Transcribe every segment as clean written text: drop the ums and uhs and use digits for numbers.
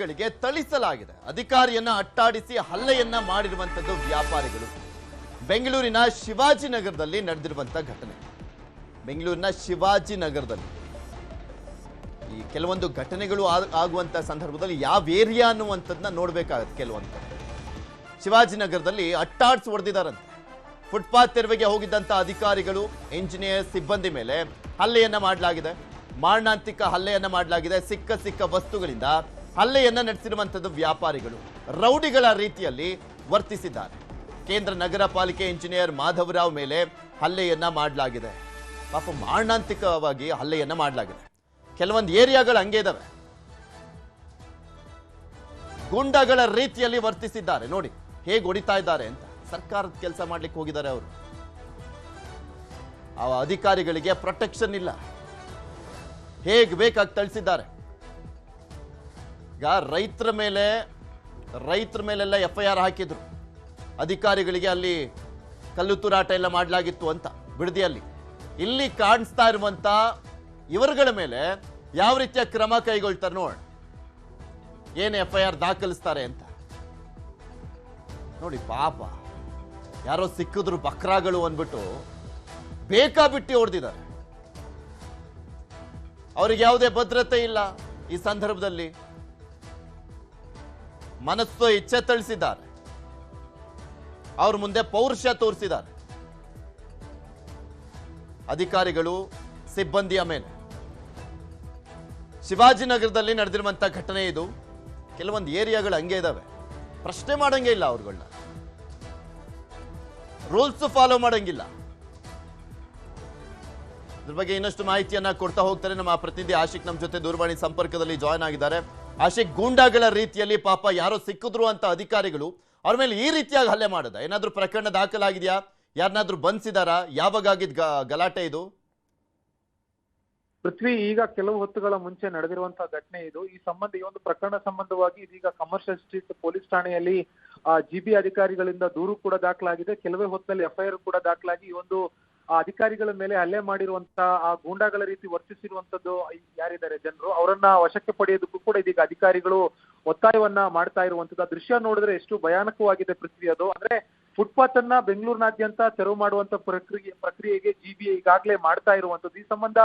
ಗಳಿಗೆ ಥಳಿಸಲಾಗಿದೆ. ಅಧಿಕಾರಿಯನ್ನ ಅಟ್ಟಾಡಿಸಿ ಹಲ್ಲೆಯನ್ನ ಮಾಡಿರುವಂತದ್ದು ವ್ಯಾಪಾರಿಗಳು. ಬೆಂಗಳೂರಿನ ಶಿವಾಜಿನಗರದಲ್ಲಿ ನಡೆದಿರುವಂತ ಘಟನೆ. ಬೆಂಗಳೂರಿನ ಶಿವಾಜಿನಗರದಲ್ಲಿ ಈ ಕೆಲವೊಂದು ಘಟನೆಗಳು ಆಗುವಂತ ಸಂದರ್ಭದಲ್ಲಿ ಯಾವ ಏರಿಯಾ ಅನ್ನುವಂಥದ್ದನ್ನ ನೋಡ್ಬೇಕಾಗತ್ತೆ. ಕೆಲವೊಂದು ಶಿವಾಜಿನಗರದಲ್ಲಿ ಅಟ್ಟಾಡ್ಸಿ ಹೊಡೆದಿದ್ದಾರಂತೆ. ಫುಟ್ಪಾತ್ ತೆರವಿಗೆ ಹೋಗಿದ್ದಂತ ಅಧಿಕಾರಿಗಳು, ಇಂಜಿನಿಯರ್, ಸಿಬ್ಬಂದಿ ಮೇಲೆ ಹಲ್ಲೆಯನ್ನ ಮಾಡಲಾಗಿದೆ. ಮಾರಣಾಂತಿಕ ಹಲ್ಲೆಯನ್ನ ಮಾಡಲಾಗಿದೆ. ಸಿಕ್ಕ ವಸ್ತುಗಳಿಂದ ಹಲ್ಲೆಯನ್ನ ನಡೆಸಿರುವಂತದ್ದು ವ್ಯಾಪಾರಿಗಳು ರೌಡಿಗಳ ರೀತಿಯಲ್ಲಿ ವರ್ತಿಸಿದ್ದಾರೆ. ಕೇಂದ್ರ ನಗರ ಪಾಲಿಕೆ ಇಂಜಿನಿಯರ್ ಮಾಧವರಾವ್ ಮೇಲೆ ಹಲ್ಲೆಯನ್ನ ಮಾಡಲಾಗಿದೆ. ಪಾಪ ಮಾರಣಾಂತಿಕವಾಗಿ ಹಲ್ಲೆಯನ್ನ ಮಾಡಲಾಗಿದೆ. ಕೆಲವೊಂದು ಏರಿಯಾಗಳು ಹಂಗೆ ಇದಾವೆ. ಗುಂಡಗಳ ರೀತಿಯಲ್ಲಿ ವರ್ತಿಸಿದ್ದಾರೆ. ನೋಡಿ ಹೇಗೆ ಹೊಡಿತಾ ಇದ್ದಾರೆ ಅಂತ. ಸರ್ಕಾರದ ಕೆಲಸ ಮಾಡ್ಲಿಕ್ಕೆ ಹೋಗಿದ್ದಾರೆ ಅವರು. ಆ ಅಧಿಕಾರಿಗಳಿಗೆ ಪ್ರೊಟೆಕ್ಷನ್ ಇಲ್ಲ. ಹೇಗೆ ಬೇಕಾಗಿ ಥಳಿಸಿದ್ದಾರೆ. ಈಗ ರೈತರ ಮೇಲೆಲ್ಲ FIR ಹಾಕಿದ್ರು. ಅಧಿಕಾರಿಗಳಿಗೆ ಅಲ್ಲಿ ಕಲ್ಲು ತೂರಾಟ ಎಲ್ಲ ಮಾಡಲಾಗಿತ್ತು ಅಂತ ಬಿಡದಿಯಲ್ಲಿ. ಇಲ್ಲಿ ಕಾಣಿಸ್ತಾ ಇರುವಂತ ಇವರುಗಳ ಮೇಲೆ ಯಾವ ರೀತಿಯ ಕ್ರಮ ಕೈಗೊಳ್ತಾರೆ ನೋಡಿ. ಏನು FIR ದಾಖಲಿಸ್ತಾರೆ ಅಂತ ನೋಡಿ. ಪಾಪ ಯಾರೋ ಸಿಕ್ಕಿದ್ರು ಬಕ್ರಾಗಳು ಅಂದ್ಬಿಟ್ಟು ಬೇಕಾಬಿಟ್ಟಿ ಹೊಡೆದಿದ್ದಾರೆ. ಅವ್ರಿಗೆ ಯಾವುದೇ ಭದ್ರತೆ ಇಲ್ಲ. ಈ ಸಂದರ್ಭದಲ್ಲಿ ಮನಸ್ಸು ಇಚ್ಛೆ ಥಳಿಸಿದ್ದಾರೆ. ಅವ್ರ ಮುಂದೆ ಪೌರುಷ ತೋರಿಸಿದ್ದಾರೆ ಅಧಿಕಾರಿಗಳು ಸಿಬ್ಬಂದಿಯ ಮೇಲೆ. ಶಿವಾಜಿನಗರದಲ್ಲಿ ನಡೆದಿರುವಂತ ಘಟನೆ ಇದು. ಕೆಲವೊಂದು ಏರಿಯಾಗಳು ಹಂಗೆ ಇದಾವೆ. ಪ್ರಶ್ನೆ ಮಾಡಂಗೆ ಇಲ್ಲ. ಅವ್ರುಗಳನ್ನ ರೂಲ್ಸ್ ಫಾಲೋ ಮಾಡಂಗಿಲ್ಲ. ಇದ್ರ ಬಗ್ಗೆ ಇನ್ನಷ್ಟು ಮಾಹಿತಿಯನ್ನ ಕೊಡ್ತಾ ಹೋಗ್ತಾರೆ ನಮ್ಮ ಪ್ರತಿನಿಧಿ ಆಶಿಕ್. ನಮ್ಮ ಜೊತೆ ದೂರವಾಣಿ ಸಂಪರ್ಕದಲ್ಲಿ ಜಾಯ್ನ್ ಆಗಿದ್ದಾರೆ. ಆಶಿಕ್, ಗೂಂಡಾಗಳ ರೀತಿಯಲ್ಲಿ ಪಾಪ ಯಾರೋ ಸಿಕ್ಕಿದ್ರು ಅಂತ ಅಧಿಕಾರಿಗಳು ಅವ್ರ ಮೇಲೆ ಈ ರೀತಿಯಾಗಿ ಹಲ್ಲೆ ಮಾಡದ ಏನಾದ್ರೂ ಪ್ರಕರಣ ದಾಖಲಾಗಿದೆಯಾ? ಯಾರನ್ನಾದ್ರೂ ಬಂಧಿಸಿದಾರಾ? ಯಾವಾಗ ಆಗಿದ್ ಗಲಾಟೆ ಇದು? ಪೃಥ್ವಿ, ಈಗ ಕೆಲವು ಹೊತ್ತುಗಳ ಮುಂಚೆ ನಡೆದಿರುವಂತಹ ಘಟನೆ ಇದು. ಈ ಒಂದು ಪ್ರಕರಣ ಸಂಬಂಧವಾಗಿ ಇದೀಗ ಕಮರ್ಷಿಯಲ್ ಸ್ಟ್ರೀಟ್ ಪೊಲೀಸ್ ಠಾಣೆಯಲ್ಲಿ GB ಅಧಿಕಾರಿಗಳಿಂದ ದೂರು ಕೂಡ ದಾಖಲಾಗಿದೆ. ಕೆಲವೇ ಹೊತ್ತಲ್ಲಿ FIR ಕೂಡ ದಾಖಲಾಗಿ ಈ ಒಂದು ಅಧಿಕಾರಿಗಳ ಮೇಲೆ ಹಲ್ಲೆ ಮಾಡಿರುವಂತಹ ಆ ಗೂಂಡಾಗಳ ರೀತಿ ವರ್ತಿಸಿರುವಂತದ್ದು ಯಾರಿದ್ದಾರೆ ಜನರು, ಅವರನ್ನ ವಶಕ್ಕೆ ಪಡೆಯೋದಕ್ಕೂ ಕೂಡ ಇದೀಗ ಅಧಿಕಾರಿಗಳು ಒತ್ತಾಯವನ್ನ ಮಾಡ್ತಾ ಇರುವಂತದ್ದು. ಆ ದೃಶ್ಯ ನೋಡಿದ್ರೆ ಎಷ್ಟು ಭಯಾನಕವಾಗಿದೆ ಪೃಥ್ವಿ. ಅದು ಅಂದ್ರೆ ಫುಟ್ಪಾತ್ ಅನ್ನ ಬೆಂಗಳೂರಿನಾದ್ಯಂತ ತೆರವು ಮಾಡುವಂತ ಪ್ರಕ್ರಿಯೆಗೆ GB ಈಗಾಗಲೇ ಮಾಡ್ತಾ ಇರುವಂತದ್ದು. ಈ ಸಂಬಂಧ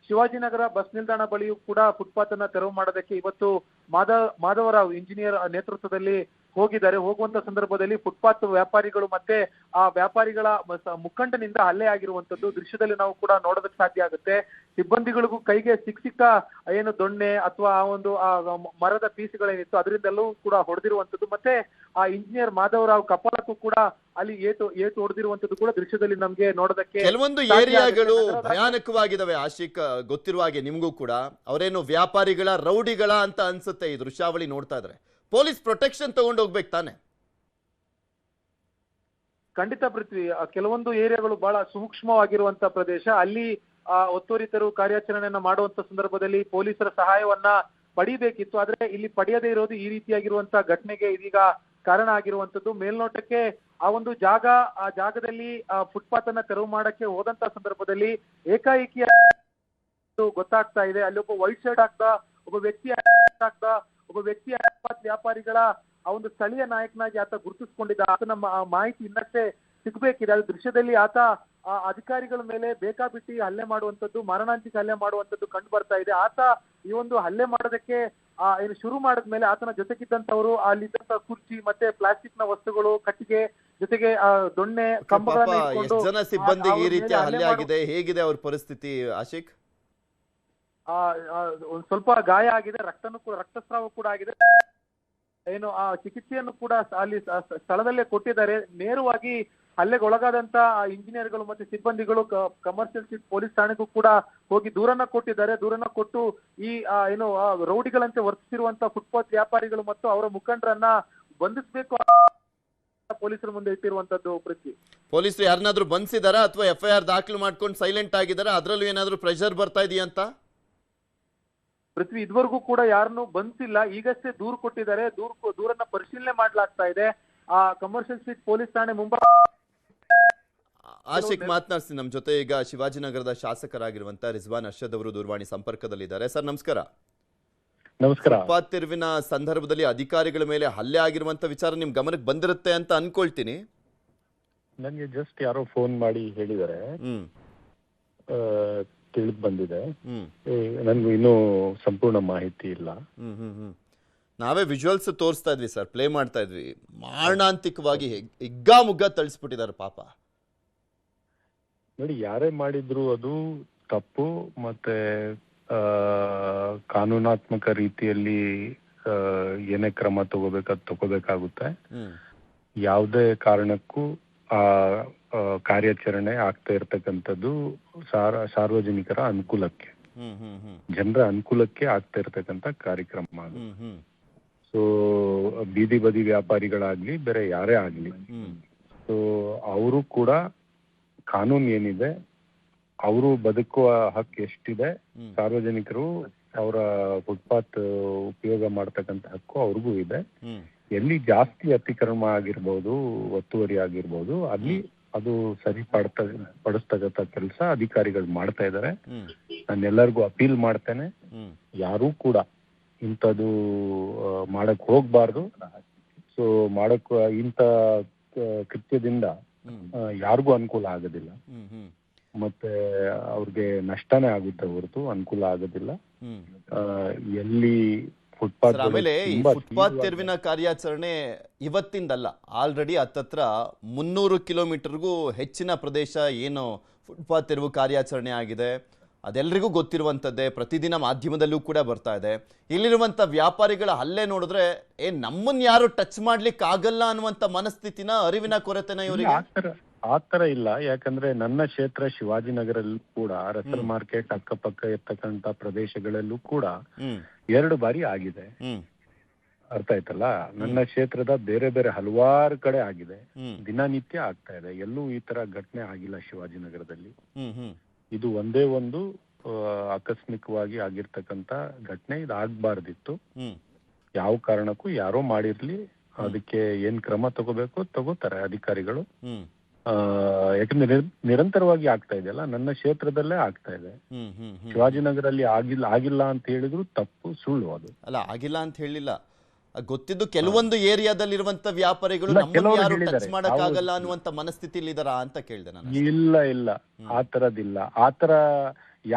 ಶಿವಾಜಿನಗರ ಬಸ್ ನಿಲ್ದಾಣ ಬಳಿಯೂ ಕೂಡ ಫುಟ್ಪಾತ್ ಅನ್ನ ತೆರವು ಮಾಡೋದಕ್ಕೆ ಇವತ್ತು ಮಾಧವರಾವ್ ಇಂಜಿನಿಯರ್ ನೇತೃತ್ವದಲ್ಲಿ ಹೋಗಿದ್ದಾರೆ. ಹೋಗುವಂತ ಸಂದರ್ಭದಲ್ಲಿ ಫುಟ್ಪಾತ್ ವ್ಯಾಪಾರಿಗಳು ಮತ್ತೆ ಆ ವ್ಯಾಪಾರಿಗಳ ಮುಖಂಡನಿಂದ ಹಲ್ಲೆ ಆಗಿರುವಂತದ್ದು ದೃಶ್ಯದಲ್ಲಿ ನಾವು ಕೂಡ ನೋಡೋದಕ್ಕೆ ಸಾಧ್ಯ ಆಗುತ್ತೆ. ಸಿಬ್ಬಂದಿಗಳಿಗೂ ಕೈಗೆ ಸಿಕ್ಕ ಏನು ದೊಣ್ಣೆ ಅಥವಾ ಆ ಒಂದು ಮರದ ಪೀಸ್ಗಳೇನಿತ್ತು ಅದರಿಂದೆಲ್ಲವೂ ಕೂಡ ಹೊಡೆದಿರುವಂತದ್ದು. ಮತ್ತೆ ಆ ಇಂಜಿನಿಯರ್ ಮಾಧವರಾವ್ ಕಪಾಲಕ್ಕೂ ಕೂಡ ಅಲ್ಲಿ ಏಟು ಹೊಡೆದಿರುವಂತದ್ದು ಕೂಡ ದೃಶ್ಯದಲ್ಲಿ ನಮ್ಗೆ ನೋಡೋದಕ್ಕೆ. ಕೆಲವೊಂದು ಏರಿಯಾಗಳು ಭಯಾನಕವಾಗಿದ್ದಾವೆ ಆಶಿಕ್, ಗೊತ್ತಿರುವ ಹಾಗೆ ನಿಮ್ಗೂ ಕೂಡ. ಅವರೇನು ವ್ಯಾಪಾರಿಗಳ ರೌಡಿಗಳ ಅಂತ ಅನ್ಸುತ್ತೆ ಈ ದೃಶ್ಯಾವಳಿ ನೋಡ್ತಾ ಇದ್ರೆ. ಪೊಲೀಸ್ ಪ್ರೊಟೆಕ್ಷನ್ ತಗೊಂಡು ಹೋಗ್ಬೇಕು ತಾನೆ? ಖಂಡಿತ ಪೃಥ್ವಿ. ಕೆಲವೊಂದು ಏರಿಯಾಗಳು ಬಹಳ ಸೂಕ್ಷ್ಮವಾಗಿರುವಂತ ಪ್ರದೇಶ. ಅಲ್ಲಿ ಒತ್ತುವರಿ ತೆರವು ಕಾರ್ಯಾಚರಣೆಯನ್ನ ಮಾಡುವಂತ ಸಂದರ್ಭದಲ್ಲಿ ಪೊಲೀಸರ ಸಹಾಯವನ್ನ ಪಡಿಬೇಕಿತ್ತು. ಆದ್ರೆ ಇಲ್ಲಿ ಪಡೆಯದೇ ಇರೋದು ಈ ರೀತಿಯಾಗಿರುವಂತ ಘಟನೆಗೆ ಇದೀಗ ಕಾರಣ ಆಗಿರುವಂತದ್ದು. ಮೇಲ್ನೋಟಕ್ಕೆ ಆ ಜಾಗದಲ್ಲಿ ಫುಟ್ಪಾತ್ ಅನ್ನ ತೆರವು ಮಾಡಕ್ಕೆ ಹೋದಂತ ಸಂದರ್ಭದಲ್ಲಿ ಏಕಾಏಕಿ ಗೊತ್ತಾಗ್ತಾ ಇದೆ. ಅಲ್ಲಿ ಒಬ್ಬ ವೈಟ್ ಶರ್ಟ್ ಹಾಕ್ದ ಒಬ್ಬ ವ್ಯಕ್ತಿ ವ್ಯಾಪಾರಿಗಳ ಆ ಒಂದು ಸ್ಥಳೀಯ ನಾಯಕನಾಗಿ ಆತ ಗುರುತಿಸಿಕೊಂಡಿದ್ದ. ಆತನ ಮಾಹಿತಿ ಇನ್ನಷ್ಟೇ ಸಿಗ್ಬೇಕಿದೆ. ಅದು ದೃಶ್ಯದಲ್ಲಿ ಆತ ಆ ಅಧಿಕಾರಿಗಳ ಮೇಲೆ ಬೇಕಾಬಿಟ್ಟಿ ಹಲ್ಲೆ ಮಾಡುವಂತದ್ದು, ಮಾರಣಾಂತಿಕ ಹಲ್ಲೆ ಮಾಡುವಂತದ್ದು ಕಂಡು ಬರ್ತಾ ಇದೆ. ಆತ ಈ ಒಂದು ಹಲ್ಲೆ ಮಾಡೋದಕ್ಕೆ ಏನು ಶುರು ಮಾಡಿದ್ಮೇಲೆ ಆತನ ಜೊತೆಗಿದ್ದಂತವರು ಅಲ್ಲಿದ್ದಂತ ಕುರ್ಚಿ ಮತ್ತೆ ಪ್ಲಾಸ್ಟಿಕ್ ನ ವಸ್ತುಗಳು, ಕಟ್ಟಿಗೆ, ಜೊತೆಗೆ ದೊಣ್ಣೆ, ಕಂಬಗಳನ್ನ ಇಟ್ಕೊಂಡು ಜನ ಸಿಬ್ಬಂದಿಗೆ ಈ ರೀತಿಯ ಹಲ್ಲೆ ಆಗಿದೆ. ಹೇಗಿದೆ ಅವ್ರ ಪರಿಸ್ಥಿತಿ ಆಶಿಕ್? ಒಂದ್ ಸ್ವಲ್ಪ ಗಾಯ ಆಗಿದೆ. ರಕ್ತಸ್ರಾವ ಕೂಡ ಆಗಿದೆ. ಏನು ಆ ಚಿಕಿತ್ಸೆಯನ್ನು ಕೂಡ ಅಲ್ಲಿ ಸ್ಥಳದಲ್ಲೇ ಕೊಟ್ಟಿದ್ದಾರೆ. ನೇರವಾಗಿ ಹಲ್ಲೆಗೊಳಗಾದಂತ ಇಂಜಿನಿಯರ್ಗಳು ಮತ್ತೆ ಸಿಬ್ಬಂದಿಗಳು ಕಮರ್ಷಿಯಲ್ ಸ್ಟ್ರೀಟ್ ಪೊಲೀಸ್ ಠಾಣೆಗೂ ಕೂಡ ಹೋಗಿ ದೂರನ್ನ ಕೊಟ್ಟಿದ್ದಾರೆ. ದೂರನ್ನ ಕೊಟ್ಟು ಈ ಏನು ರೌಡಿಗಳಂತೆ ವರ್ತಿಸಿರುವಂತ ಫುಟ್ಪಾತ್ ವ್ಯಾಪಾರಿಗಳು ಮತ್ತು ಅವರ ಮುಖಂಡರನ್ನ ಬಂಧಿಸಬೇಕು ಪೊಲೀಸರ ಮುಂದೆ ಇಟ್ಟಿರುವಂತದ್ದು. ಪೃಥ್ವಿ, ಪೊಲೀಸರು ಯಾರನ್ನಾದ್ರೂ ಬಂಧಿಸಿದಾರಾ ಅಥವಾ FIR ದಾಖಲು ಮಾಡ್ಕೊಂಡು ಸೈಲೆಂಟ್ ಆಗಿದಾರಾ? ಅದ್ರಲ್ಲೂ ಏನಾದ್ರೂ ಪ್ರೆಷರ್ ಬರ್ತಾ ಇದೆಯಂತ? ಪೃಥ್ವಿ, ಇದುವರೆಗೂ ಕೂಡ ಯಾರನ್ನು ಬಂಧಿಸಿಲ್ಲ. ಈಗಷ್ಟೇ ದೂರು ಕೊಟ್ಟಿದ್ದಾರೆ. ದೂರನ್ನ ಪರಿಶೀಲನೆ ಮಾಡ್ಲಾಗ್ತಾ ಇದೆ. ಆ ಕಮರ್ಷಿಯಲ್ ಸ್ಟ್ರೀಟ್ ಪೊಲೀಸ್ ಠಾಣೆ ಮುಂಭಾಗ ಆಶಿಕ್ ಮಾತನಾಡ್ತೀನಿ ನಮ್ಮ ಜೊತೆ. ಈಗ ಶಿವಾಜಿನಗರದ ಶಾಸಕರಾಗಿರುವಂತ ರಿಜ್ವಾನ್ ಅರ್ಷದ್ ಅವರು ದೂರವಾಣಿ ಸಂಪರ್ಕದಲ್ಲಿದ್ದಾರೆ. ಸರ್ ನಮಸ್ಕಾರ. ನಮಸ್ಕಾರ. ಫುಟ್ಪಾತ್ ತೆರವಿನ ಸಂದರ್ಭದಲ್ಲಿ ಅಧಿಕಾರಿಗಳ ಮೇಲೆ ಹಲ್ಲೆ ಆಗಿರುವಂತ ವಿಚಾರ ನಿಮ್ ಗಮನಕ್ಕೆ ಬಂದಿರುತ್ತೆ ಅಂತ ಅನ್ಕೊಳ್ತೀನಿ. ನನಗೆ ಜಸ್ಟ್ ಯಾರೋ ಫೋನ್ ಮಾಡಿ ಹೇಳಿದ್ದಾರೆ, ಹ್ಮ್ ತಿಳಿದು ಬಂದಿದೆ. ಹ್ಮ್ ನನ್ಗೂ ಇನ್ನೂ ಸಂಪೂರ್ಣ ಮಾಹಿತಿ ಇಲ್ಲ. ಹ್ಮ್ ಹ್ಮ್ ಹ್ಮ್ ನಾವೇ ವಿಜುವಲ್ಸ್ ತೋರಿಸ್ತಾ ಇದ್ವಿ ಸರ್, ಪ್ಲೇ ಮಾಡ್ತಾ ಇದ್ವಿ. ಮಾರಣಾಂತಿಕವಾಗಿ ಹಿಗ್ಗಾಮುಗ್ಗಾ ತಳಿಸ್ಬಿಟ್ಟಿದ್ದಾರೆ ಪಾಪ. ನೋಡಿ, ಯಾರೇ ಮಾಡಿದ್ರು ಅದು ತಪ್ಪು. ಮತ್ತೆ ಕಾನೂನಾತ್ಮಕ ರೀತಿಯಲ್ಲಿ ಏನೇ ಕ್ರಮ ತಗೋಬೇಕಾಗುತ್ತೆ. ಯಾವುದೇ ಕಾರಣಕ್ಕೂ ಆ ಕಾರ್ಯಾಚರಣೆ ಆಗ್ತಾ ಇರ್ತಕ್ಕಂಥದ್ದು ಸಾರ್ವಜನಿಕರ ಅನುಕೂಲಕ್ಕೆ, ಜನರ ಅನುಕೂಲಕ್ಕೆ ಆಗ್ತಾ ಇರ್ತಕ್ಕಂಥ ಕಾರ್ಯಕ್ರಮ ಅದು. ಸೊ ಬೀದಿ ಬದಿ ವ್ಯಾಪಾರಿಗಳಾಗ್ಲಿ, ಬೇರೆ ಯಾರೇ ಆಗ್ಲಿ, ಸೊ ಅವರು ಕೂಡ ಕಾನೂನು ಏನಿದೆ, ಅವರು ಬದುಕುವ ಹಕ್ಕು ಎಷ್ಟಿದೆ, ಸಾರ್ವಜನಿಕರು ಅವರ ಫುಟ್ಪಾತ್ ಉಪಯೋಗ ಮಾಡ್ತಕ್ಕಂಥ ಹಕ್ಕು ಅವ್ರಿಗೂ ಇದೆ. ಎಲ್ಲಿ ಜಾಸ್ತಿ ಅತಿಕ್ರಮ ಆಗಿರ್ಬೋದು, ಒತ್ತುವರಿ ಆಗಿರ್ಬೋದು, ಅಲ್ಲಿ ಅದು ಪಡಿಸ್ತಕ್ಕಂಥ ಕೆಲಸ ಅಧಿಕಾರಿಗಳು ಮಾಡ್ತಾ ಇದ್ದಾರೆ. ನಾನು ಎಲ್ಲರಿಗೂ ಅಪೀಲ್ ಮಾಡ್ತೇನೆ, ಯಾರೂ ಕೂಡ ಇಂಥದ್ದು ಮಾಡಕ್ ಹೋಗ್ಬಾರ್ದು. ಸೊ ಇಂಥ ಕೃತ್ಯದಿಂದ ಯಾರಿಗೂ ಅನುಕೂಲ ಆಗೋದಿಲ್ಲ, ಮತ್ತೆ ಅವ್ರಿಗೆ ನಷ್ಟನೇ ಆಗುತ್ತೆ ಹೊರತು ಅನುಕೂಲ ಆಗೋದಿಲ್ಲ. ಎಲ್ಲಿ ಫುಟ್ಪಾತ್ ಆಮೇಲೆ ಈ ಫುಟ್ಪಾತ್ ತೆರವಿನ ಕಾರ್ಯಾಚರಣೆ ಇವತ್ತಿಂದಲ್ಲ, ಆಲ್ರೆಡಿ ಹತ್ತತ್ರ 300 ಕಿಲೋಮೀಟರ್ಗೂ ಹೆಚ್ಚಿನ ಪ್ರದೇಶ ಏನು ಫುಟ್ಪಾತ್ ತೆರವು ಕಾರ್ಯಾಚರಣೆ ಆಗಿದೆ ಅದೆಲ್ಲರಿಗೂ ಗೊತ್ತಿರುವಂಥದ್ದೇ. ಪ್ರತಿದಿನ ಮಾಧ್ಯಮದಲ್ಲೂ ಕೂಡ ಬರ್ತಾ ಇದೆ. ಇಲ್ಲಿರುವಂಥ ವ್ಯಾಪಾರಿಗಳ ಹಲ್ಲೆ ನೋಡಿದ್ರೆ ನಮ್ಮನ್ನ ಯಾರು ಟಚ್ ಮಾಡ್ಲಿಕ್ಕೆ ಆಗಲ್ಲ ಅನ್ನುವಂಥ ಮನಸ್ಥಿತಿನ, ಅರಿವಿನ ಕೊರತೆನ ಇವರಿಗೆ. ಆತರ ಇಲ್ಲ. ಯಾಕಂದ್ರೆ ನನ್ನ ಕ್ಷೇತ್ರ ಶಿವಾಜಿನಗರಲ್ಲೂ ಕೂಡ, ರಸಲ್ ಮಾರ್ಕೆಟ್ ಅಕ್ಕಪಕ್ಕ ಇರ್ತಕ್ಕಂಥ ಪ್ರದೇಶಗಳಲ್ಲೂ ಕೂಡ 2 ಬಾರಿ ಆಗಿದೆ. ಅರ್ಥ ಆಯ್ತಲ್ಲ? ನನ್ನ ಕ್ಷೇತ್ರದ ಬೇರೆ ಬೇರೆ ಹಲವಾರು ಕಡೆ ಆಗಿದೆ, ದಿನನಿತ್ಯ ಆಗ್ತಾ ಇದೆ. ಎಲ್ಲೂ ಈ ತರ ಘಟನೆ ಆಗಿಲ್ಲ ಶಿವಾಜಿನಗರದಲ್ಲಿ. ಇದು ಒಂದೇ ಒಂದು ಆಕಸ್ಮಿಕವಾಗಿ ಆಗಿರ್ತಕ್ಕಂಥ ಘಟನೆ. ಇದು ಆಗ್ಬಾರ್ದಿತ್ತು. ಯಾವ ಕಾರಣಕ್ಕೂ ಯಾರೋ ಮಾಡಿರ್ಲಿ, ಅದಕ್ಕೆ ಏನ್ ಕ್ರಮ ತಗೋತಾರೆ ಅಧಿಕಾರಿಗಳು. ಯಾಕಂದ್ರೆ ನಿರಂತರವಾಗಿ ಆಗ್ತಾ ಇದೆಯಲ್ಲ, ನನ್ನ ಕ್ಷೇತ್ರದಲ್ಲೇ ಆಗ್ತಾ ಇದೆ. ಶಿವಾಜಿನಗರಲ್ಲಿ ಆಗಿಲ್ಲ ಅಂತ ಹೇಳಿದ್ರು ತಪ್ಪು, ಸುಳ್ಳು ಅದು. ಅಲ್ಲ, ಆಗಿಲ್ಲ ಅಂತ ಹೇಳಿಲ್ಲ, ಗೊತ್ತಿದ್ದು ಕೆಲವೊಂದು ಏರಿಯಾದಲ್ಲಿರುವಂತ ವ್ಯಾಪಾರಿಗಳು ನಮ್ಮನ್ನು ಯಾರು ಟಚ್ ಮಾಡಕ್ಕಾಗಲ್ಲ ಅನ್ನುವಂತ ಮನಸ್ಥಿತಿಲಿ ಇದಾರಾ ಅಂತ ಕೇಳಿದೆ ನಾನು. ಇಲ್ಲ, ಆತರದಿಲ್ಲ. ಆತರ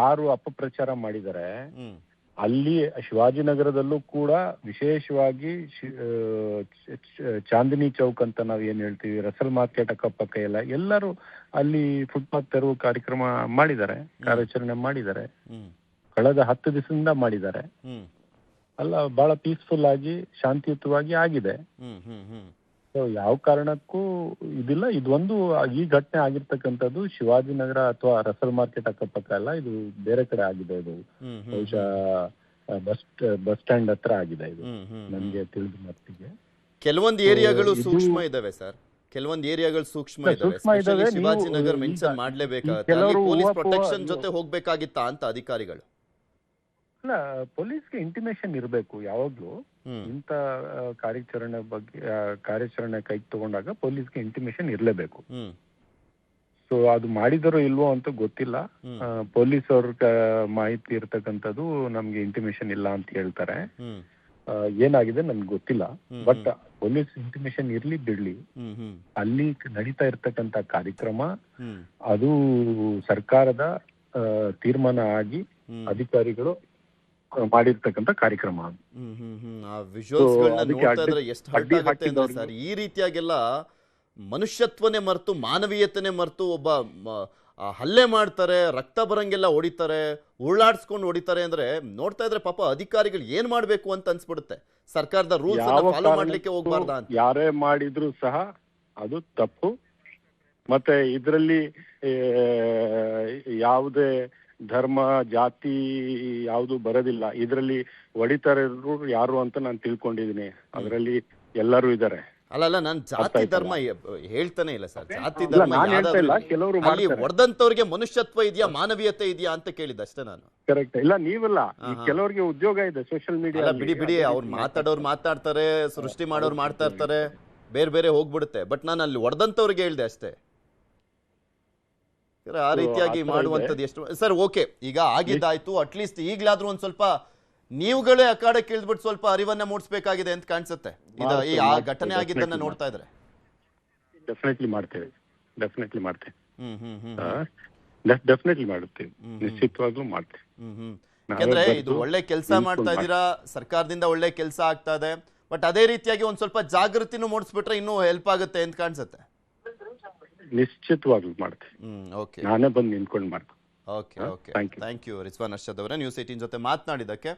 ಯಾರು ಅಪಪ್ರಚಾರ ಮಾಡಿದರೆ ಅಲ್ಲಿ ಶಿವಾಜಿನಗರದಲ್ಲೂ ಕೂಡ ವಿಶೇಷವಾಗಿ ಚಾಂದಿನಿ ಚೌಕ್ ಅಂತ ನಾವ್ ಏನ್ ಹೇಳ್ತೀವಿ, ರಸಲ್ ಮಾರ್ಕೆಟ್ ಅಕ್ಕಪಕ್ಕ ಎಲ್ಲರೂ ಅಲ್ಲಿ ಫುಟ್ಪಾತ್ ತೆರವು ಕಾರ್ಯಾಚರಣೆ ಮಾಡಿದ್ದಾರೆ. ಕಳೆದ 10 ದಿವಸದಿಂದ ಮಾಡಿದ್ದಾರೆ. ಅಲ್ಲ, ಬಹಳ ಪೀಸ್ಫುಲ್ ಆಗಿ ಶಾಂತಿಯುತವಾಗಿ ಆಗಿದೆ. ಸೊ ಯಾವ ಕಾರಣಕ್ಕೂ ಇದಿಲ್ಲ. ಇದೊಂದು ಈ ಘಟನೆ ಆಗಿರ್ತಕ್ಕಂಥದ್ದು ಶಿವಾಜಿನಗರ ಅಥವಾ ರಸಲ್ ಮಾರ್ಕೆಟ್ ಅಕ್ಕಪಕ್ಕ ಅಲ್ಲ, ಇದು ಬೇರೆ ಕಡೆ ಆಗಿದೆ. ಇದು ಬಹುಶಃ ಬಸ್ ಸ್ಟ್ಯಾಂಡ್ ಹತ್ರ ಆಗಿದೆ. ಇದು ನನ್ಗೆ ತಿಳಿದ ಮಟ್ಟಿಗೆ ಕೆಲವೊಂದು ಏರಿಯಾಗಳು ಸೂಕ್ಷ್ಮ ಇದಾವೆ ಸರ್, ಕೆಲವೊಂದು ಏರಿಯಾಗಳು ಸೂಕ್ಷ್ಮ ಇದಾವೆ. ಶಿವಾಜಿನಗರ್ ಮೆನ್ಷನ್ ಮಾಡ್ಲೇಬೇಕಾಗುತ್ತೆ. ಪೊಲೀಸ್ ಪ್ರೊಟೆಕ್ಷನ್ ಜೊತೆ ಹೋಗ್ಬೇಕಾಗಿತ್ತಾ ಅಂತ ಅಧಿಕಾರಿಗಳು? ಇಲ್ಲ, ಪೊಲೀಸ್ಗೆ ಇಂಟಿಮೇಷನ್ ಇರಬೇಕು ಯಾವಾಗ್ಲೂ. ಇಂಥ ಕಾರ್ಯಾಚರಣೆ ಕೈ ತಗೊಂಡಾಗ ಪೊಲೀಸ್ಗೆ ಇಂಟಿಮೇಷನ್ ಇರ್ಲೇಬೇಕು. ಸೊ ಅದು ಮಾಡಿದರೋ ಇಲ್ವೋ ಅಂತ ಗೊತ್ತಿಲ್ಲ. ಪೊಲೀಸ್ ಅವ್ರ ಮಾಹಿತಿ ಇರ್ತಕ್ಕಂಥದ್ದು ನಮ್ಗೆ ಇಂಟಿಮೇಷನ್ ಇಲ್ಲ ಅಂತ ಹೇಳ್ತಾರೆ. ಏನಾಗಿದೆ ನನ್ಗೆ ಗೊತ್ತಿಲ್ಲ. ಬಟ್ ಪೊಲೀಸ್ ಇಂಟಿಮೇಷನ್ ಇರ್ಲಿ ಬಿಡ್ಲಿ, ಅಲ್ಲಿ ನಡೀತಾ ಇರ್ತಕ್ಕಂಥ ಕಾರ್ಯಕ್ರಮ ಅದು ಸರ್ಕಾರದ ತೀರ್ಮಾನ ಆಗಿ ಅಧಿಕಾರಿಗಳು ಮಾಡಿರ್ತಕ್ಕಂಥ ಕಾರ್ಯಕ್ರಮ. ಸರ್, ಈ ರೀತಿಯಾಗೆಲ್ಲ ಮನುಷ್ಯತ್ವನೇ ಮರೆತು, ಮಾನವೀಯತೆನೇ ಮರೆತು ಒಬ್ಬ ಹಲ್ಲೆ ಮಾಡ್ತಾರೆ, ರಕ್ತ ಬರಂಗೆಲ್ಲ ಹೊಡಿತಾರೆ, ಉರುಳಾಡ್ಸ್ಕೊಂಡು ಹೊಡಿತಾರೆ ಅಂದ್ರೆ ನೋಡ್ತಾ ಇದ್ರೆ ಪಾಪ ಅಧಿಕಾರಿಗಳು ಏನ್ ಮಾಡ್ಬೇಕು ಅಂತ ಅನ್ಸ್ಬಿಡುತ್ತೆ. ಸರ್ಕಾರದ ರೂಲ್ಸ್ ಫಾಲೋ ಮಾಡ್ಲಿಕ್ಕೆ ಹೋಗ್ಬಾರ್ದ ಅಂತ. ಯಾರೇ ಮಾಡಿದ್ರು ಸಹ ಅದು ತಪ್ಪು. ಮತ್ತೆ ಇದರಲ್ಲಿ ಯಾವುದೇ ಧರ್ಮ ಜಾತಿ ಯಾವುದು ಬರೋದಿಲ್ಲ. ಇದರಲ್ಲಿ ಹೊಡಿತಾರೆ ಯಾರು ಅಂತ ನಾನು ತಿಳ್ಕೊಂಡಿದೀನಿ. ಅದರಲ್ಲಿ ಎಲ್ಲರೂ ಇದ್ದಾರೆ. ಅಲ್ಲ, ನಾನು ಜಾತಿ ಧರ್ಮ ಹೇಳ್ತಾನೆ ಇಲ್ಲ ಸರ್. ಜಾತಿ ಧರ್ಮ ಅಲ್ಲಿ ಹೊಡೆದಂತವ್ರಿಗೆ ಮನುಷ್ಯತ್ವ ಇದೆಯಾ, ಮಾನವೀಯತೆ ಇದೆಯಾ ಅಂತ ಕೇಳಿದ್ದೆ ಅಷ್ಟೇ ನಾನು. ಕರೆಕ್ಟ್. ಇಲ್ಲ, ನೀವಲ್ಲ, ಕೆಲವರಿಗೆ ಉದ್ಯೋಗ ಇದೆ ಸೋಷಿಯಲ್ ಮೀಡಿಯಾ. ಬಿಡಿ ಅವ್ರು ಮಾತಾಡ್ತಾರೆ, ಸೃಷ್ಟಿ ಮಾಡೋರು ಮಾಡ್ತಾ ಇರ್ತಾರೆ, ಬೇರೆ ಹೋಗ್ಬಿಡುತ್ತೆ. ಬಟ್ ನಾನು ಅಲ್ಲಿ ಹೊಡೆದಂತವ್ರಿಗೆ ಹೇಳ್ದೆ ಅಷ್ಟೇ. ಆ ರೀತಿಯಾಗಿ ಮಾಡುವಂಥದ್ದು ಎಷ್ಟು ಸರ್? ಓಕೆ, ಈಗ ಆಗಿದ್ದಾಯ್ತು. ಅಟ್ಲೀಸ್ಟ್ ಈಗಲಾದ್ರೂ ಒಂದ್ ಸ್ವಲ್ಪ ನೀವುಗಳೇ ಅಖಾಡಕ್ಕೆ ಇಳಿದ್ಬಿಟ್ಟು ಸ್ವಲ್ಪ ಅರಿವನ್ನ ಮೂಡಿಸ್ಬೇಕಾಗಿದೆ ಅಂತ ಕಾಣಿಸುತ್ತೆ ಇದು ಈ ಆ ಘಟನೆ ಆಗಿದ್ದನ್ನ ನೋಡ್ತಾ ಇದ್ರೆ. ಡೆಫಿನೆಟ್ಲಿ ಮಾಡ್ತೇವೆ. ಡೆಫಿನೆಟ್ಲಿ ಮಾಡ್ತೇವೆ. ನಿಶ್ಚಿತವಾಗ್ಲೂ ಮಾಡ್ತೇವೆ. ಯಾಕಂದ್ರೆ ಇದು ಒಳ್ಳೆ ಕೆಲಸ ಮಾಡ್ತಾ ಇದ್ದೀರಾ, ಸರ್ಕಾರದಿಂದ ಒಳ್ಳೆ ಕೆಲಸ ಆಗ್ತಾ ಇದೆ. ಬಟ್ ಅದೇ ರೀತಿಯಾಗಿ ಒಂದ್ ಸ್ವಲ್ಪ ಜಾಗೃತಿನೂ ಮೂಡಿಸ್ಬಿಟ್ರೆ ಇನ್ನೂ ಹೆಲ್ಪ್ ಆಗುತ್ತೆ ಅಂತ ಕಾಣಿಸುತ್ತೆ. ನಿಶ್ಚಿತವಾಗ್ಲೂ ಮಾಡ್ತೇವೆ. ಓಕೆ, ನಾನೇ ಬಂದು ನಿಂತ್ಕೊಂಡು ಮಾಡ್ತೇನೆ. Okay okay, thank you Rizwan Arshad ಅವರೇ ನ್ಯೂಸ್ 18 ಜೊತೆ ಮಾತನಾಡಿದ್ದಕ್ಕೆ.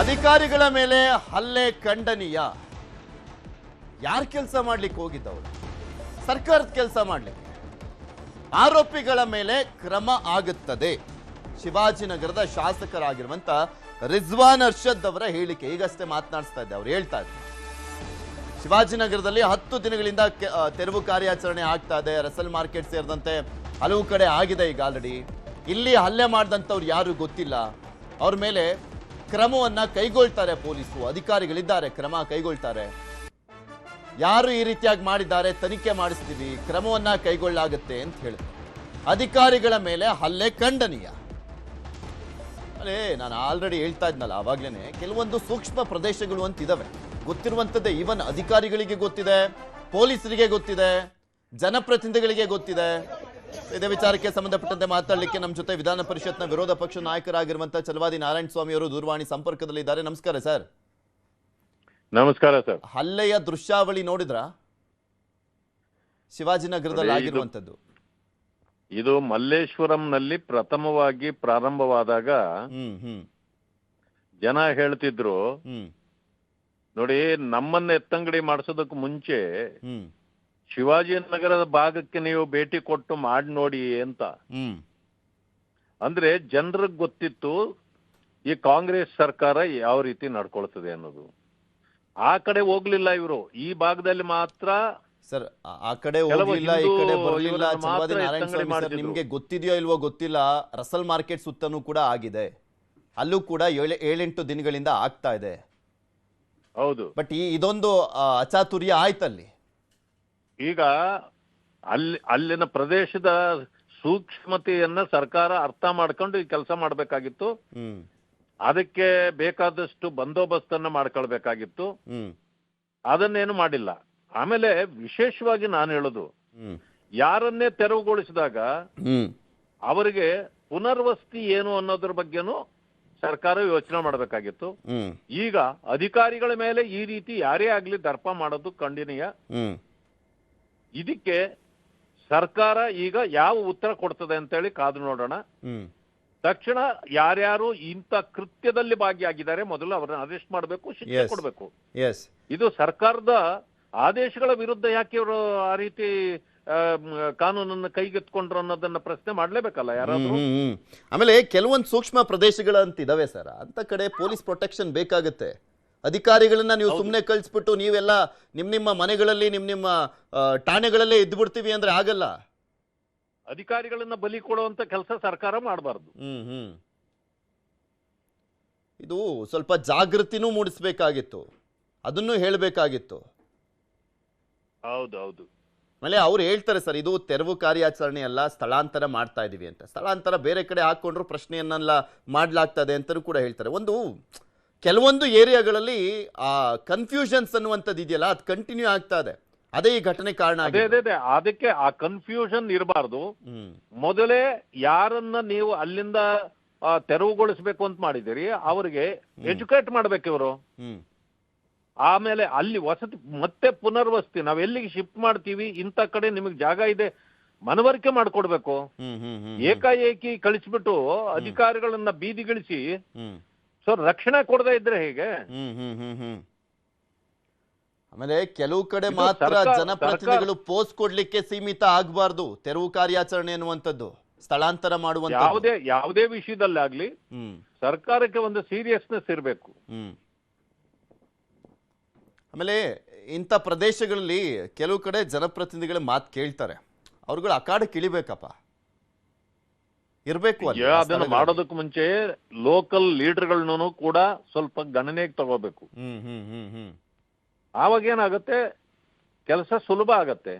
ಅಧಿಕಾರಿಗಳ ಮೇಲೆ ಹಲ್ಲೆ ಖಂಡನೀಯ. ಯಾರು ಕೆಲಸ ಮಾಡ್ಲಿಕ್ಕೆ ಹೋಗಿದ್ದವರು? ಸರ್ಕಾರದ ಕೆಲಸ ಮಾಡ್ಲಿಕ್ಕೆ. ಆರೋಪಿಗಳ ಮೇಲೆ ಕ್ರಮ ಆಗುತ್ತದೆ. ಶಿವಾಜಿನಗರದ ಶಾಸಕರಾಗಿರುವಂತ ರಿಜ್ವಾನ್ ಅರ್ಷದ್ ಅವರ ಹೇಳಿಕೆ ಈಗಷ್ಟೇ ಮಾತನಾಡಿಸ್ತಾ ಇದ್ದೆ. ಅವ್ರು ಹೇಳ್ತಾ ಇದ್ದಾರೆ ಶಿವಾಜಿನಗರದಲ್ಲಿ 10 ದಿನಗಳಿಂದ ತೆರವು ಕಾರ್ಯಾಚರಣೆ ಆಗ್ತಾ ಇದೆ. ರಸಲ್ ಮಾರ್ಕೆಟ್ ಸೇರಿದಂತೆ ಹಲವು ಕಡೆ ಆಗಿದೆ ಈಗ ಆಲ್ರೆಡಿ. ಇಲ್ಲಿ ಹಲ್ಲೆ ಮಾಡಿದಂಥವ್ರು ಯಾರು ಗೊತ್ತಿಲ್ಲ. ಅವ್ರ ಮೇಲೆ ಕ್ರಮವನ್ನ ಕೈಗೊಳ್ತಾರೆ ಪೊಲೀಸರು, ಅಧಿಕಾರಿಗಳಿದ್ದಾರೆ, ಕ್ರಮ ಕೈಗೊಳ್ತಾರೆ. ಯಾರು ಈ ರೀತಿಯಾಗಿ ಮಾಡಿದ್ದಾರೆ ತನಿಖೆ ಮಾಡಿಸ್ತೀವಿ, ಕ್ರಮವನ್ನ ಕೈಗೊಳ್ಳಾಗುತ್ತೆ ಅಂತ ಹೇಳಿದ್ರು. ಅಧಿಕಾರಿಗಳ ಮೇಲೆ ಹಲ್ಲೆ ಖಂಡನೀಯ. ಅಲ್ಲೇ ನಾನು ಆಲ್ರೆಡಿ ಹೇಳ್ತಾ ಇದ್ನಲ್ಲ ಆವಾಗ್ಲೇನೆ, ಕೆಲವೊಂದು ಸೂಕ್ಷ್ಮ ಪ್ರದೇಶಗಳು ಅಂತ ಇದಾವೆ, ಗೊತ್ತಿರುವಂಥದ್ದೇ. ಈವನ್ ಅಧಿಕಾರಿಗಳಿಗೆ ಗೊತ್ತಿದೆ, ಪೊಲೀಸರಿಗೆ ಗೊತ್ತಿದೆ, ಜನಪ್ರತಿನಿಧಿಗಳಿಗೆ ಗೊತ್ತಿದೆ. ಇದೇ ವಿಚಾರಕ್ಕೆ ಸಂಬಂಧಪಟ್ಟಂತೆ ಮಾತಾಡಲಿಕ್ಕೆ ನಮ್ಮ ಜೊತೆ ವಿಧಾನ ಪರಿಷತ್ನ ವಿರೋಧ ಪಕ್ಷ ನಾಯಕರಾಗಿರುವಂತಹ ಚಲವಾದಿ ನಾರಾಯಣಸ್ವಾಮಿ ಅವರು ದೂರವಾಣಿ ಸಂಪರ್ಕದಲ್ಲಿದ್ದಾರೆ. ನಮಸ್ಕಾರ ಸರ್. ನಮಸ್ಕಾರ ಸರ್. ಹಲ್ಲೆಯ ದೃಶ್ಯಾವಳಿ ನೋಡಿದ್ರ? ಶಿವಾಜಿನಗರದಲ್ಲಿ ಆಗಿರುವಂತದ್ದು ಇದು ಮಲ್ಲೇಶ್ವರಂನಲ್ಲಿ ಪ್ರಥಮವಾಗಿ ಪ್ರಾರಂಭವಾದಾಗ ಜನ ಹೇಳ್ತಿದ್ರು, ನೋಡಿ ನಮ್ಮನ್ನ ಎತ್ತಂಗಡಿ ಮಾಡಿಸೋದಕ್ಕೆ ಮುಂಚೆ ಶಿವಾಜಿನಗರದ ಭಾಗಕ್ಕೆ ನೀವು ಭೇಟಿ ಕೊಟ್ಟು ಮಾಡಿ ನೋಡಿ ಅಂತ. ಅಂದ್ರೆ ಜನರಿಗೆ ಗೊತ್ತಿತ್ತು ಈ ಕಾಂಗ್ರೆಸ್ ಸರ್ಕಾರ ಯಾವ ರೀತಿ ನಡ್ಕೊಳ್ತದೆ ಅನ್ನೋದು. ಆ ಕಡೆ ಹೋಗ್ಲಿಲ್ಲ ಇವರು, ಈ ಭಾಗದಲ್ಲಿ ಮಾತ್ರ. ಸರ್ ಆ ಕಡೆ ಹೋಗ್ಲಿಲ್ಲ, ಈ ಕಡೆ ಬರಲಿಲ್ಲ. ಚಲವಾದಿ ನಾರಾಯಣಸ್ವಾಮಿ ಸರ್, ನಿಮ್ಗೆ ಗೊತ್ತಿದೆಯೋ ಇಲ್ವೋ ಗೊತ್ತಿಲ್ಲ, ರಸಲ್ ಮಾರ್ಕೆಟ್ ಸುತ್ತನೂ ಕೂಡ ಆಗಿದೆ. ಅಲ್ಲೂ ಕೂಡ 7-8 ದಿನಗಳಿಂದ ಆಗ್ತಾ ಇದೆ. ಹೌದು. ಬಟ್ ಇದೊಂದು ಅಚಾತುರ್ಯ ಆಯ್ತಲ್ಲಿ. ಈಗ ಅಲ್ಲಿನ ಪ್ರದೇಶದ ಸೂಕ್ಷ್ಮತೆಯನ್ನ ಸರ್ಕಾರ ಅರ್ಥ ಮಾಡ್ಕೊಂಡು ಈ ಕೆಲಸ ಮಾಡ್ಬೇಕಾಗಿತ್ತು. ಅದಕ್ಕೆ ಬೇಕಾದಷ್ಟು ಬಂದೋಬಸ್ತನ್ನ ಮಾಡ್ಕೊಳ್ಬೇಕಾಗಿತ್ತು. ಅದನ್ನೇನು ಮಾಡಿಲ್ಲ. ಆಮೇಲೆ ವಿಶೇಷವಾಗಿ ನಾನು ಹೇಳೋದು, ಯಾರನ್ನೇ ತೆರವುಗೊಳಿಸಿದಾಗ ಅವರಿಗೆ ಪುನರ್ವಸತಿ ಏನು ಅನ್ನೋದ್ರ ಬಗ್ಗೆನೂ ಸರ್ಕಾರ ಯೋಚನೆ ಮಾಡಬೇಕಾಗಿತ್ತು. ಈಗ ಅಧಿಕಾರಿಗಳ ಮೇಲೆ ಈ ರೀತಿ ಯಾರೇ ಆಗ್ಲಿ ದರ್ಪ ಮಾಡೋದು ಖಂಡನೀಯ. ಇದಕ್ಕೆ ಸರ್ಕಾರ ಈಗ ಯಾವ ಉತ್ತರ ಕೊಡ್ತದೆ ಅಂತೇಳಿ ಕಾದು ನೋಡೋಣ. ತಕ್ಷಣ ಯಾರ್ಯಾರು ಇಂಥ ಕೃತ್ಯದಲ್ಲಿ ಭಾಗಿಯಾಗಿದ್ದಾರೆ ಮೊದಲು ಅವರನ್ನ ಅರೆಸ್ಟ್ ಮಾಡಬೇಕು, ಶಿಕ್ಷೆ ಕೊಡಬೇಕು. ಇದು ಸರ್ಕಾರದ ಆದೇಶಗಳ ವಿರುದ್ಧ ಯಾಕೆ ಇವರು ಆ ರೀತಿ ಕಾನೂನನ್ನು ಕೈಗೆತ್ಕೊಂಡ್ರು ಅನ್ನೋದನ್ನ ಪ್ರಶ್ನೆ ಮಾಡ್ಲೇಬೇಕಲ್ಲ ಯಾರಾದ್ರೂ. ಆಮೇಲೆ ಕೆಲವೊಂದು ಸೂಕ್ಷ್ಮ ಪ್ರದೇಶಗಳಂತ ಇದಾವೆ ಸರ್, ಅಂತ ಕಡೆ ಪೊಲೀಸ್ ಪ್ರೊಟೆಕ್ಷನ್ ಬೇಕಾಗುತ್ತೆ. ಅಧಿಕಾರಿಗಳನ್ನ ನೀವು ಸುಮ್ಮನೆ ಕಳಿಸ್ಬಿಟ್ಟು ನೀವೆಲ್ಲ ನಿಮ್ಮ ಮನೆಗಳಲ್ಲಿ ನಿಮ್ಮ ಠಾಣೆಗಳಲ್ಲೇ ಇದ್ದು ಬಿಡ್ತೀವಿ ಅಂದ್ರೆ ಆಗಲ್ಲ. ಅಧಿಕಾರಿಗಳನ್ನ ಬಲಿ ಕೊಡುವಂತ ಕೆಲಸ ಸರ್ಕಾರ ಮಾಡಬಾರ್ದು. ಇದು ಸ್ವಲ್ಪ ಜಾಗೃತಿನೂ ಮೂಡಿಸ್ಬೇಕಾಗಿತ್ತು, ಅದನ್ನು ಹೇಳಬೇಕಾಗಿತ್ತು. ಹೌದೌದು. ಆಮೇಲೆ ಅವ್ರು ಹೇಳ್ತಾರೆ ಸರ್, ಇದು ತೆರವು ಕಾರ್ಯಾಚರಣೆ ಅಲ್ಲ, ಸ್ಥಳಾಂತರ ಮಾಡ್ತಾ ಇದೀವಿ ಅಂತ. ಸ್ಥಳಾಂತರ ಬೇರೆ ಕಡೆ ಹಾಕೊಂಡ್ರು ಪ್ರಶ್ನೆಯನ್ನೆಲ್ಲ ಮಾಡ್ಲಾಗ್ತದೆ ಅಂತಲೂ ಕೂಡ ಹೇಳ್ತಾರೆ. ಕೆಲವೊಂದು ಏರಿಯಾಗಳಲ್ಲಿ ಆ ಕನ್ಫ್ಯೂಷನ್ಸ್ ಅನ್ನುವಂಥದ್ದು ಇದೆಯಲ್ಲ, ಅದು ಕಂಟಿನ್ಯೂ ಆಗ್ತಾ ಇದೆ. ಅದೇ ಈ ಘಟನೆ ಕಾರಣ ಆಗಿದೆ. ಅದಕ್ಕೆ ಆ ಕನ್ಫ್ಯೂಷನ್ ಇರಬಾರ್ದು. ಮೊದಲೇ ಯಾರನ್ನ ನೀವು ಅಲ್ಲಿಂದ ತೆರವುಗೊಳಿಸ್ಬೇಕು ಅಂತ ಮಾಡಿದಿರಿ ಅವರಿಗೆ ಎಜುಕೇಟ್ ಮಾಡ್ಬೇಕು ಇವರು. ಆಮೇಲೆ ಅಲ್ಲಿ ವಸತಿ ಮತ್ತೆ ಪುನರ್ವಸತಿ, ನಾವ್ ಎಲ್ಲಿಗೆ ಶಿಫ್ಟ್ ಮಾಡ್ತೀವಿ, ಇಂಥ ಕಡೆ ನಿಮಗೆ ಜಾಗ ಇದೆ ಮನವರಿಕೆ ಮಾಡ್ಕೊಡ್ಬೇಕು. ಏಕಾಏಕಿ ಕಳಿಸ್ಬಿಟ್ಟು ಅಧಿಕಾರಿಗಳನ್ನ ಬೀದಿಗಿಳಿಸಿ ರಕ್ಷಣೆ ಕೊಡದೇ ಇದ್ರೆ ಹೇಗೆ? ಆಮೇಲೆ ಕೆಲವು ಕಡೆ ಮಾತ್ರ ಜನಪ್ರತಿನಿಧಿಗಳು ಪೋಸ್ಟ್ ಕೊಡ್ಲಿಕ್ಕೆ ಸೀಮಿತ ಆಗಬಾರ್ದು. ತೆರವು ಕಾರ್ಯಾಚರಣೆ ಅನ್ನುವಂಥದ್ದು, ಸ್ಥಳಾಂತರ ಮಾಡುವಂತ ಯಾವುದೇ ವಿಷಯದಲ್ಲಾಗ್ಲಿ ಸರ್ಕಾರಕ್ಕೆ ಒಂದು ಸೀರಿಯಸ್ನೆಸ್ ಇರಬೇಕು. ಆಮೇಲೆ ಇಂಥ ಪ್ರದೇಶಗಳಲ್ಲಿ ಕೆಲವು ಕಡೆ ಜನಪ್ರತಿನಿಧಿಗಳ ಮಾತು ಕೇಳ್ತಾರೆ, ಅವ್ರುಗಳು ಅಖಾಡಕ್ಕೆ ಇಳಿಬೇಕಪ್ಪ, ಇರ್ಬೇಕು. ಅದನ್ನು ಮಾಡೋದಕ್ಕೆ ಮುಂಚೆ ಲೋಕಲ್ ಲೀಡರ್ಗಳನ್ನೂ ಕೂಡ ಸ್ವಲ್ಪ ಗಣನೆಗೆ ತಗೋಬೇಕು. ಆವಾಗ ಏನಾಗುತ್ತೆ, ಕೆಲಸ ಸುಲಭ ಆಗತ್ತೆ.